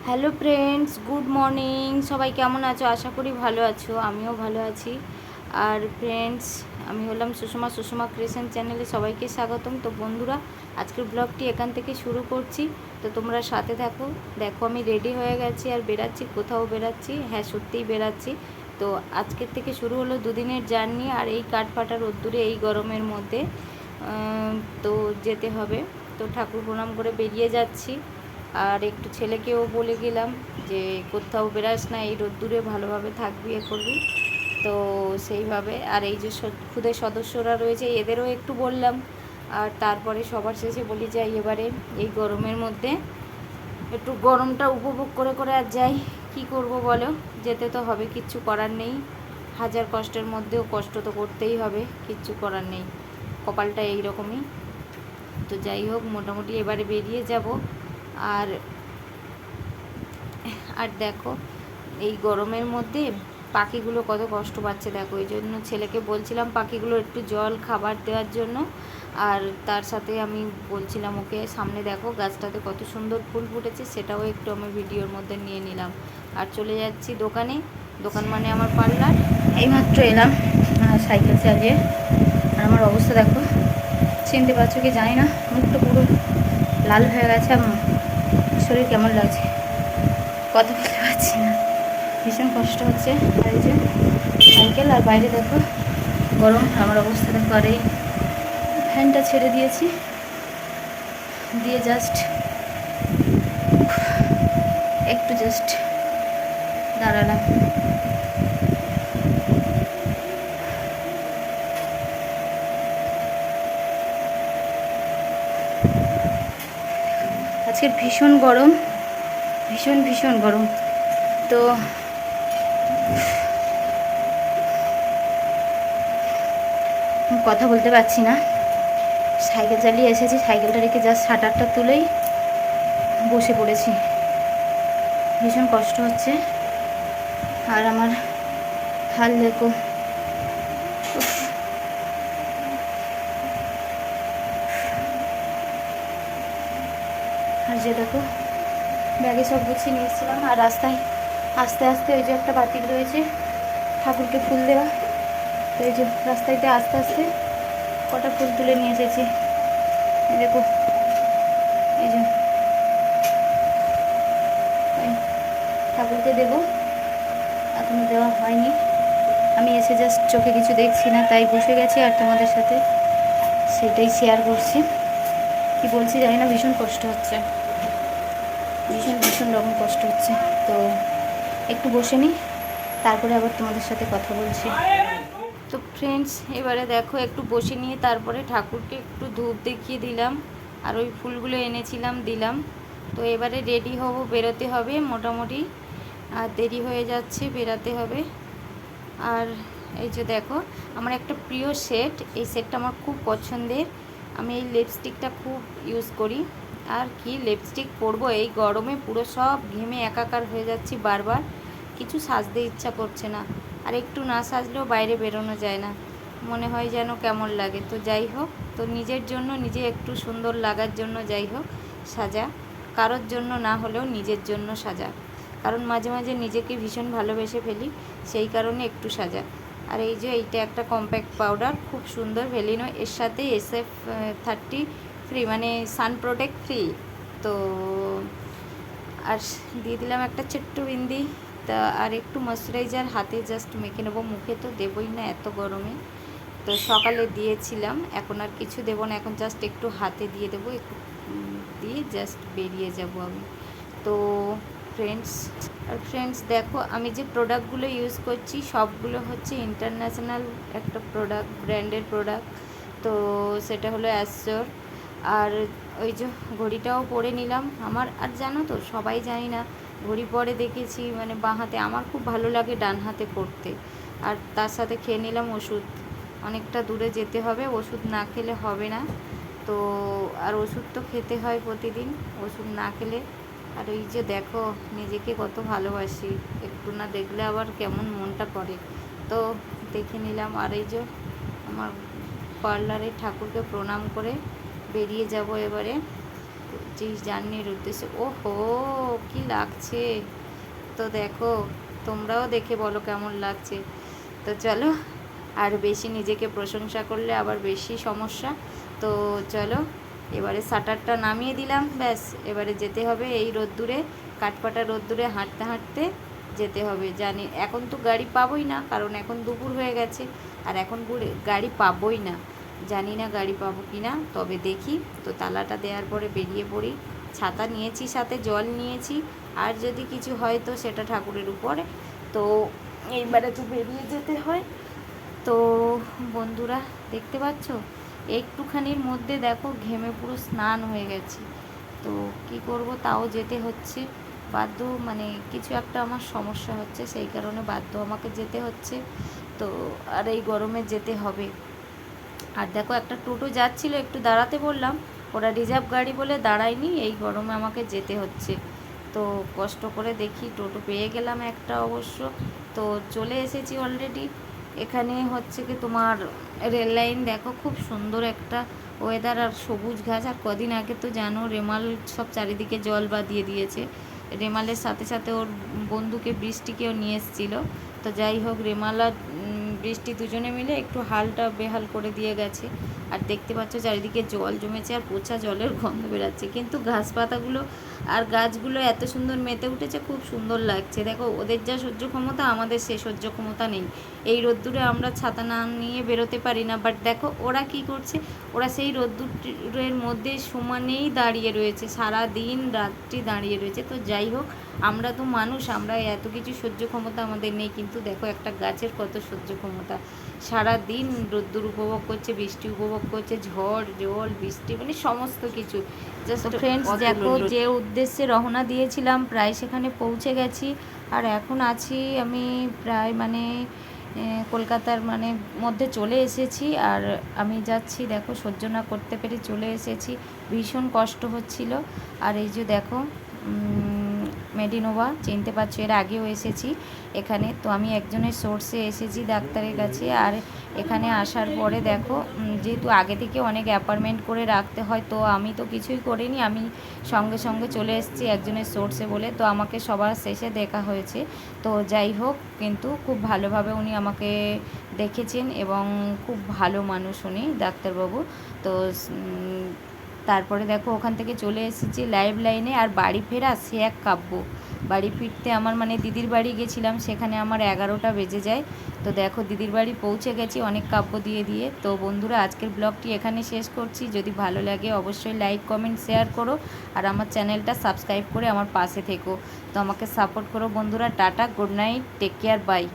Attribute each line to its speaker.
Speaker 1: Hello friends, good morning. সবাই কেমন আছো? আশা করি ভালো আছো, আমিও ভালো আছি। আর ফ্রেন্ডস, আমি হলাম সুষমা ক্রিয়েশন চ্যানেলে সবাইকে স্বাগতম। তো বন্ধুরা, আজকের ব্লগটি এখান থেকে শুরু করছি, তো তোমরা সাথে থাকো। দেখো, আমি রেডি হয়ে গেছি আর বেরাচ্ছি, কোথাও বেরাচ্ছি। হ্যাঁ, সত্যিই বেরাচ্ছি। তো আজকের থেকে শুরু হলো দুদিনের জার্নি, আর এই কাঠফাটা রোদ্দুরে এই গরমের মধ্যে তো যেতে হবে। তো ঠাকুর প্রণাম করে বেরিয়ে যাচ্ছি। আর একটু ছেলেকেও বলে গেলাম যে কোথাও বেরাস না, এই রোদ্দুরে ভালোভাবে থাকবি, এ করবি। তো সেইভাবে, আর এই যে খুদে সদস্যরা রয়েছে এদেরও একটু বললাম। আর তারপরে সবার শেষে বলি যাই এবারে এই গরমের মধ্যে একটু গরমটা উপভোগ করে করে আর যাই। কি করব বলো, যেতে তো হবে, কিচ্ছু করার নেই। হাজার কষ্টের মধ্যেও কষ্ট তো করতেই হবে, কিচ্ছু করার নেই, কপালটা এই রকমই। তো যাই হোক, মোটামুটি এবারে বেরিয়ে যাব। আর আর দেখো, এই গরমের মধ্যে পাখিগুলো কত কষ্ট পাচ্ছে দেখো। এই জন্য ছেলেকে বলছিলাম পাখিগুলো একটু জল খাবার দেওয়ার জন্য। আর তার সাথে আমি বলছিলাম ওকে, সামনে দেখো গাছটাতে কত সুন্দর ফুল ফুটেছে, সেটাও একটু আমি ভিডিওর মধ্যে নিয়ে নিলাম। আর চলে যাচ্ছি দোকানে। দোকান মানে আমার পার্লার। এইমাত্র এলাম সাইকেল চালিয়ে। আর আমার অবস্থা দেখো, চিনতে পারছো কি জানি না, মুখটা পুরো লাল হয়ে গেছে। আমার শরীর কেমন লাগছে, কথা বলতে পারছি না, ভীষণ কষ্ট হচ্ছে। আর এই যে সাইকেল, আর বাইরে দেখো গরম, আমার অবস্থা দেখো। আর এই ফ্যানটা ছেড়ে দিয়েছি, দিয়ে জাস্ট একটু দাঁড়ালাম। আজকে ভীষণ গরম, ভীষণ গরম। তো কথা বলতে পারছি না, সাইকেল চালিয়ে এসেছি, সাইকেলটা রেখে জাস্ট শাটারটা তুলেই বসে পড়েছি। ভীষণ কষ্ট হচ্ছে। আর আমার হাল দেখো, আর যে দেখো ব্যাগে সব গুছিয়ে নিয়ে এসেছিলাম। আর রাস্তায় আস্তে আস্তে ওই যে একটা বাতিল রয়েছে ঠাকুরকে ফুল দেওয়া, তো এই যে রাস্তাইতে আস্তে আস্তে কটা ফুল তুলে নিয়ে এসেছি। দেখো এই যে ঠাকুরকে দেবো, এখনো দেওয়া হয়নি। আমি এসে জাস্ট চোখে কিছু দেখছি না, তাই বসে গেছি আর তোমাদের সাথে সেটাই শেয়ার করছি। কি বলছি জানি না, ভীষণ কষ্ট হচ্ছে, ভীষণ রকম কষ্ট হচ্ছে। তো একটু বসে নিই, তারপরে আবার তোমাদের সাথে কথা বলছি। তো ফ্রেন্ডস, এবারে দেখো একটু বসে নিয়ে তারপরে ঠাকুরকে একটু ধূপ দেখিয়ে দিলাম, আর ওই ফুলগুলো এনেছিলাম দিলাম। তো এবারে রেডি হব, বেরোতে হবে মোটামুটি। আর দেরি হয়ে যাচ্ছে, বেরাতে হবে। আর এই যে দেখো, আমার একটা প্রিয় সেট, এই সেটটা আমার খুব পছন্দের। আমি এই লিপস্টিকটা খুব ইউজ করি। আর কি লিপস্টিক পরবো এই গরমে, পুরো সব ঘেমে একাকার হয়ে যাচ্ছি বারবার, কিছু সাজতে ইচ্ছা করছে না। আর একটু না সাজলেও বাইরে বেরোনো যায় না, মনে হয় যেন কেমন লাগে। তো যাই হোক, তো নিজের জন্য নিজে একটু সুন্দর লাগার জন্য যাই হোক সাজা, কারোর জন্য না হলেও নিজের জন্য সাজা। কারণ মাঝে মাঝে নিজেকে ভীষণ ভালোবেসে ফেলি, সেই কারণে একটু সাজা। আর এই যে এইটা একটা কম্প্যাক্ট পাউডার, খুব সুন্দর ভ্যালিনো, এর সাথে SF30 ফ্রি, মানে সান প্রোটেক্ট ফ্রি। তো আর দিয়ে দিলাম একটা ছোট্ট বিন্দি। তা আর একটু ময়শ্চারাইজার হাতে জাস্ট মেখে নেবো, মুখে তো দেবই না এত গরমে। তো সকালে দিয়েছিলাম, এখন আর কিছু দেবো না, এখন জাস্ট একটু হাতে দিয়ে দেবো, একটু দিয়ে জাস্ট বেরিয়ে যাব আমি। তো ফ্রেন্ডস দেখো, আমি যে প্রোডাক্টগুলো ইউজ করছি সবগুলো হচ্ছে ইন্টারন্যাশনাল একটা প্রোডাক্ট, ব্র্যান্ডের প্রোডাক্ট। তো সেটা হলো অ্যাসোর। আর ওই যে ঘড়িটাও পরে নিলাম আমার। আর জানো তো, সবাই জানি না ঘড়ি পরে দেখেছি মানে বাঁ হাতে, আমার খুব ভালো লাগে ডান হাতে পরতে। আর তার সাথে খেয়ে নিলাম ওষুধ, অনেকটা দূরে যেতে হবে, ওষুধ না খেলে হবে না। তো আর ওষুধ তো খেতে হয় প্রতিদিন, ওষুধ না খেলে। আর ওই যে দেখো নিজেকে কত ভালোবাসি, একটু না দেখলে আবার কেমন মনটা করে। তো দেখে নিলাম। আর এই যে আমার পার্লারে ঠাকুরকে প্রণাম করে বেরিয়ে যাব এবারে। যাচ্ছি জার্নির উদ্দেশ্যে। ওহো কি লাগছে, তো দেখো তোমরাও দেখে বলো কেমন লাগছে। তো চলো, আর বেশি নিজেকে প্রশংসা করলে আবার বেশি সমস্যা। তো চলো এবারে শাটারটা নামিয়ে দিলাম, ব্যাস এবারে যেতে হবে এই রোদ্দুরে, কাঠপাটা রোদ্দুরে হাঁটতে হাঁটতে যেতে হবে। জানি এখন তো গাড়ি পাবোই না, কারণ এখন দুপুর হয়ে গেছে, আর এখন গাড়ি পাবোই না, জানি না গাড়ি পাবো কি না, তবে দেখি। তো তালাটা দেওয়ার পরে বেরিয়ে পড়ি। ছাতা নিয়েছি, সাথে জল নিয়েছি, আর যদি কিছু হয় তো সেটা ঠাকুরের উপরে। তো এইবারে তো বেরিয়ে যেতে হয়। তো বন্ধুরা দেখতে পাচ্ছ একটুখানির মধ্যে দেখো ঘেমে পুরো স্নান হয়ে গেছে। তো কি করব, তাও যেতে হচ্ছে বাধ্য, মানে কিছু একটা আমার সমস্যা হচ্ছে, সেই কারণে বাধ্য আমাকে যেতে হচ্ছে। তো আর এই গরমে যেতে হবে। আর দেখো একটা টোটো যাচ্ছিলো, একটু দাঁড়াতে বললাম, ওরা রিজার্ভ গাড়ি বলে দাঁড়ায়নি, এই গরমে আমাকে যেতে হচ্ছে। তো কষ্ট করে দেখি টোটো পেয়ে গেলাম একটা অবশ্য। তো চলে এসেছি অলরেডি। এখানে হচ্ছে কি তোমার রেল লাইন, দেখো খুব সুন্দর একটা ওয়েদার আর সবুজ ঘাস। আর কদিন আগে তো জানো রেমাল সব চারিদিকে জল বা দিয়ে দিয়েছে, রেমালের সাথে সাথে ওর বন্ধুকে বৃষ্টিকেও নিয়ে এসেছিলো। তো যাই হোক রেমাল আর বৃষ্টি দুজনে মিলে একটু হালটা বেহাল করে দিয়ে গেছে। আর দেখতে পাচ্ছ চারিদিকে জল জমেছে আর পচা জলের গন্ধ বেরাচ্ছে, কিন্তু ঘাস পাতাগুলো আর গাছগুলো এত সুন্দর মেতে উঠেছে, খুব সুন্দর লাগছে। দেখো ওদের যা সহ্য ক্ষমতা, আমাদের সে সহ্য ক্ষমতা নেই। এই রোদ্দুরে আমরা ছাতা না নিয়ে বেরোতে পারি না, বাট দেখো ওরা কি করছে, ওরা সেই রোদ্দুরের মধ্যে সমানেই দাঁড়িয়ে রয়েছে, সারা দিন রাত্রি দাঁড়িয়ে রয়েছে। তো যাই হোক, আমরা তো মানুষ, আমরা এত কিছু সহ্য ক্ষমতা আমাদের নেই, কিন্তু দেখো একটা গাছের কত সহ্য ক্ষমতা, সারা দিন রোদ্দুর উপভোগ করছে, বৃষ্টি উপভোগ করছে, ঝড় জল বৃষ্টি মানে সমস্ত কিছু। জাস্ট ফ্রেন্ডস দেখো যে উদ্দেশ্যে রওনা দিয়েছিলাম প্রায় সেখানে পৌঁছে গেছি। আর এখন আছি আমি প্রায় মানে কলকাতার মানে মধ্যে চলে এসেছি। আর আমি যাচ্ছি, দেখো সহ্য না করতে পেরে চলে এসেছি, ভীষণ কষ্ট হচ্ছিল। আর এই যে দেখো মেডিনোভা চিনতে পারছো, এর আগেও এসেছি এখানে। তো আমি একজনের সোর্সে এসেছি ডাক্তারের কাছে। আর এখানে আসার পরে দেখো যেহেতু আগে থেকে অনেক অ্যাপয়েন্টমেন্ট করে রাখতে হয়, তো আমি তো কিছুই করিনি, আমি সঙ্গে সঙ্গে চলে এসেছি একজনের সোর্সে বলে। তো আমাকে সবার শেষে দেখা হয়েছে। তো যাই হোক, কিন্তু খুব ভালোভাবে উনি আমাকে দেখেছেন এবং খুব ভালো মানুষ উনি ডাক্তারবাবু। তো তারপরে দেখো ওখান থেকে চলে এসেছি লাইভ লাইনে। আর বাড়ি ফেরা সে এক কাব্য, বাড়ি ফিরতে আমার মানে দিদির বাড়ি গেছিলাম, সেখানে আমার 11টা বেজে যায়। তো দেখো দিদির বাড়ি পৌঁছে গেছি অনেক কাব্য দিয়ে দিয়ে। তো বন্ধুরা আজকের ব্লগটি এখানে শেষ করছি, যদি ভালো লাগে অবশ্যই লাইক কমেন্ট শেয়ার করো, আর আমার চ্যানেলটা সাবস্ক্রাইব করে আমার পাশে থেকো। তো আমাকে সাপোর্ট করো বন্ধুরা। Tata, good night, take care, by.